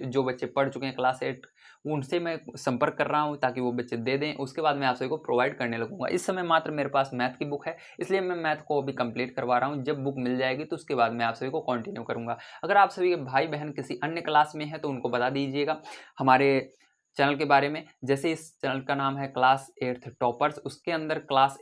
जो बच्चे पढ़ चुके हैं क्लास 8 उनसे मैं संपर्क कर रहा हूँ ताकि वो बच्चे दे दें, उसके बाद मैं आप सभी को प्रोवाइड करने लगूंगा। इस समय मात्र मेरे पास मैथ की बुक है, इसलिए मैं मैथ को अभी कंप्लीट करवा रहा हूँ। जब बुक मिल जाएगी तो उसके बाद मैं आप सभी को कंटिन्यू करूंगा। अगर आप सभी के भाई बहन किसी अन्य क्लास में है तो उनको बता दीजिएगा हमारे चैनल के बारे में। जैसे इस चैनल का नाम है क्लास 8th टॉपर्स, उसके अंदर class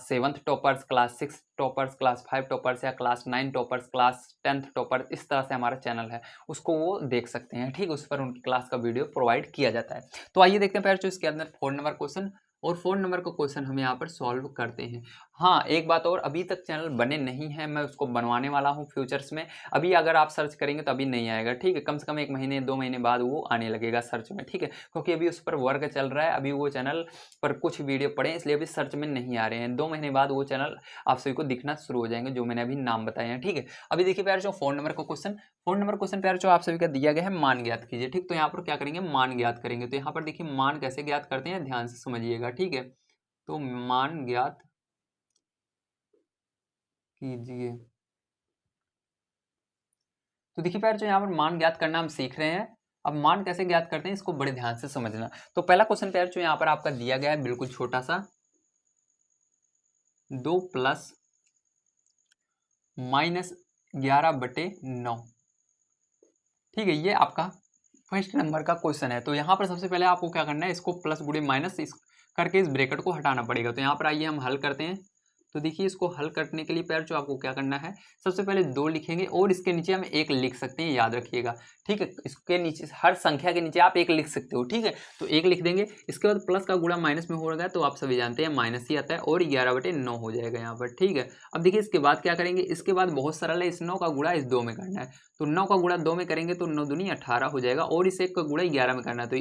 7th toppers, class 6 toppers, class 5 toppers या class 9 toppers, class 10th toppers, इस तरह से हमारा चैनल है, उसको वो देख सकते हैं, ठीक, उस पर उनकी क्लास का वीडियो प्रोवाइड किया जाता है। तो आइए देखते हैं पहले इसके अंदर 4 नंबर क्वेश्चन, और 4 नंबर का क्वेश्चन हम यहाँ पर सॉल्व करते हैं। हाँ, एक बात और, अभी तक चैनल बने नहीं हैं, मैं उसको बनवाने वाला हूँ फ्यूचर्स में। अभी अगर आप सर्च करेंगे तो अभी नहीं आएगा, ठीक है। कम से कम 1 महीने 2 महीने बाद वो आने लगेगा सर्च में, ठीक है। क्योंकि अभी उस पर वर्क चल रहा है, अभी वो चैनल पर कुछ वीडियो पड़े हैं, इसलिए अभी सर्च में नहीं आ रहे हैं। 2 महीने बाद वो चैनल आप सभी को दिखना शुरू हो जाएंगे, जो मैंने अभी नाम बताए हैं, ठीक है। अभी देखिए प्यारे, जो फ़ोन नंबर का क्वेश्चन प्यारे जो आप सभी का दिया गया है, मान ज्ञात कीजिए, ठीक। तो यहाँ पर क्या करेंगे, मान ज्ञात करेंगे। तो यहाँ पर देखिए मान कैसे ज्ञात करते हैं, ध्यान से समझिएगा, ठीक है। तो मान ज्ञात कीजिए। तो देखिए प्यारे, जो यहाँ पर मान ज्ञात करना हम सीख रहे हैं। अब मान कैसे ज्ञात करते हैं, इसको बड़े ध्यान से समझना। तो पहला क्वेश्चन प्यारे जो यहाँ पर आपका दिया गया है, बिल्कुल छोटा सा, 2 प्लस -11/9, ठीक है। ये आपका फर्स्ट नंबर का क्वेश्चन है। तो यहाँ पर सबसे पहले आपको क्या करना है, इसको प्लस गुणे माइनस इस करके इस ब्रैकेट को हटाना पड़ेगा। तो यहाँ पर आइए हम हल करते हैं। तो देखिए इसको हल करने के लिए प्यार जो आपको क्या करना है, सबसे पहले 2 लिखेंगे और इसके नीचे हम 1 लिख सकते हैं, याद रखिएगा, ठीक है। इसके नीचे हर संख्या के नीचे आप 1 लिख सकते हो, ठीक है। तो 1 लिख देंगे। इसके बाद प्लस का गुणा माइनस में होगा, तो आप सभी जानते हैं माइनस ही आता है, और 11/9 हो जाएगा यहाँ पर, ठीक है। अब देखिए इसके बाद क्या करेंगे, इसके बाद बहुत सरल है, इस 9 का गुणा इस 2 में करना है। तो 9 का गुणा 2 में करेंगे तो 9 दूनी 18 हो जाएगा, और इस 1 का गुणा 11 में करना है। तो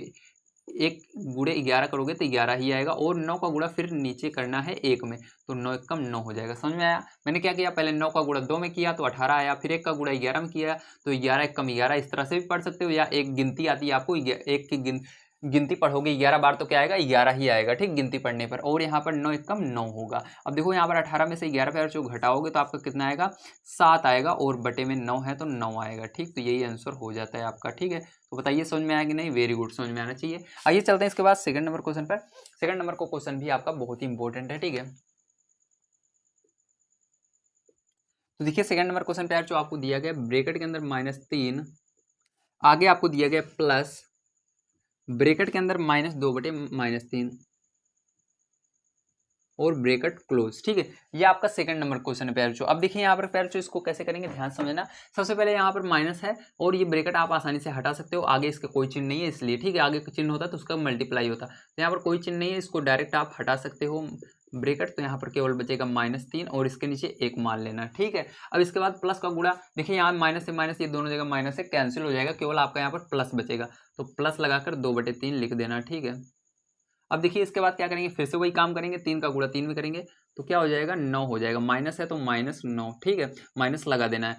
1 गुणे 11 करोगे तो 11 ही आएगा, और 9 का गुणा फिर नीचे करना है 1 में, तो 9 एकम 9 हो जाएगा। समझ में आया? मैंने क्या किया, पहले 9 का गुणा 2 में किया तो 18 आया, फिर 1 का गुणा 11 में किया तो 11 एकम 11। इस तरह से भी पढ़ सकते हो, या एक गिनती आती है आपको, एक की गिनती पढ़ोगे 11 बार तो क्या आएगा, 11 ही आएगा, ठीक, गिनती पढ़ने पर। और यहाँ पर 9 एकम 9 होगा। अब देखो यहाँ पर 18 में से 11 पे जो घटाओगे तो आपका कितना आएगा, 7 आएगा, और बटे में 9 है तो 9 आएगा, ठीक। तो यही आंसर हो जाता है आपका, ठीक है। तो बताइए समझ में आया कि नहीं? वेरी गुड, समझ में आना चाहिए। आइए चलते हैं इसके बाद सेकंड नंबर क्वेश्चन पर। सेकंड नंबर को क्वेश्चन भी आपका बहुत ही इंपॉर्टेंट है, ठीक है। तो देखिए सेकंड नंबर क्वेश्चन पे यार जो आपको दिया गया ब्रैकेट के अंदर -3, आगे आपको दिया गया प्लस ब्रैकेट के अंदर -2/-3 और ब्रैकेट क्लोज, ठीक है। ये आपका सेकंड नंबर क्वेश्चन है प्यारे। अब देखिए यहाँ पर प्यारे इसको कैसे करेंगे, ध्यान समझना। सबसे पहले यहाँ पर माइनस है और ये ब्रैकेट आप आसानी से हटा सकते हो, आगे इसका कोई चिन्ह नहीं है इसलिए, ठीक है। आगे चिन्ह होता तो उसका मल्टीप्लाई होता, तो यहाँ पर कोई चिन्ह नहीं है, इसको डायरेक्ट आप हटा सकते हो ब्रैकेट। तो यहाँ पर केवल बचेगा -3 और इसके नीचे 1 मान लेना, ठीक है। अब इसके बाद प्लस का गुणा, देखिए यहाँ माइनस से माइनस, ये दोनों जगह माइनस से कैंसिल हो जाएगा, केवल आपका यहाँ पर प्लस बचेगा, तो प्लस लगाकर 2/3 लिख देना, ठीक है। अब देखिए इसके बाद क्या करेंगे, फिर से वही काम करेंगे, 3 का गुणा 3 में करेंगे तो क्या हो जाएगा, 9 हो जाएगा। माइनस है तो -9, ठीक है, माइनस लगा देना है।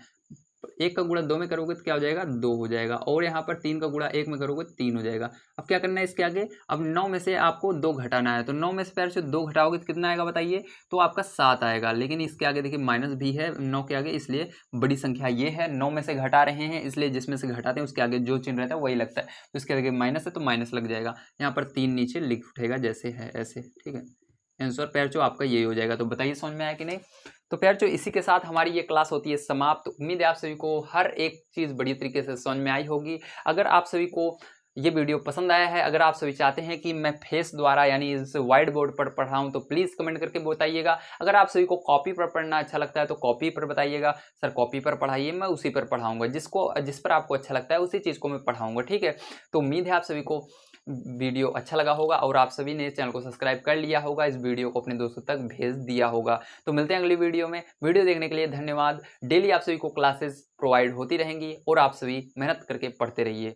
1 का गुणा 2 में करोगे तो क्या हो जाएगा, 2 हो जाएगा, और यहाँ पर 3 का गुणा 1 में करोगे 3 हो जाएगा। अब क्या करना है इसके आगे, अब 9 में से आपको 2 घटाना है, तो 9 में से पैर से 2 घटाओगे तो कितना आएगा बताइए, तो आपका 7 आएगा। लेकिन इसके आगे देखिए माइनस भी है 9 के आगे, इसलिए बड़ी संख्या ये है, 9 में से घटा रहे हैं, इसलिए जिसमें से घटाते हैं उसके आगे जो चिन्ह रहता है वही लगता है। तो इसके आगे माइनस है तो माइनस लग जाएगा, यहाँ पर 3 नीचे लिख उठेगा जैसे है ऐसे, ठीक है। आंसर प्यार जो आपका यही हो जाएगा। तो बताइए समझ में आया कि नहीं? तो प्यार जो इसी के साथ हमारी ये क्लास होती है समाप्त। उम्मीद है आप सभी को हर एक चीज़ बढ़िया तरीके से समझ में आई होगी। अगर आप सभी को ये वीडियो पसंद आया है, अगर आप सभी चाहते हैं कि मैं फेस द्वारा यानी इस वाइट बोर्ड पर पढ़ाऊँ तो प्लीज़ कमेंट करके बताइएगा। अगर आप सभी को कॉपी पर पढ़ना अच्छा लगता है तो कॉपी पर बताइएगा, सर कॉपी पर पढ़ाइए, मैं उसी पर पढ़ाऊँगा, जिस पर आपको अच्छा लगता है उसी चीज़ को मैं पढ़ाऊँगा, ठीक है। तो उम्मीद है आप सभी को वीडियो अच्छा लगा होगा और आप सभी ने चैनल को सब्सक्राइब कर लिया होगा, इस वीडियो को अपने दोस्तों तक भेज दिया होगा। तो मिलते हैं अगली वीडियो में। वीडियो देखने के लिए धन्यवाद। डेली आप सभी को क्लासेस प्रोवाइड होती रहेंगी और आप सभी मेहनत करके पढ़ते रहिए।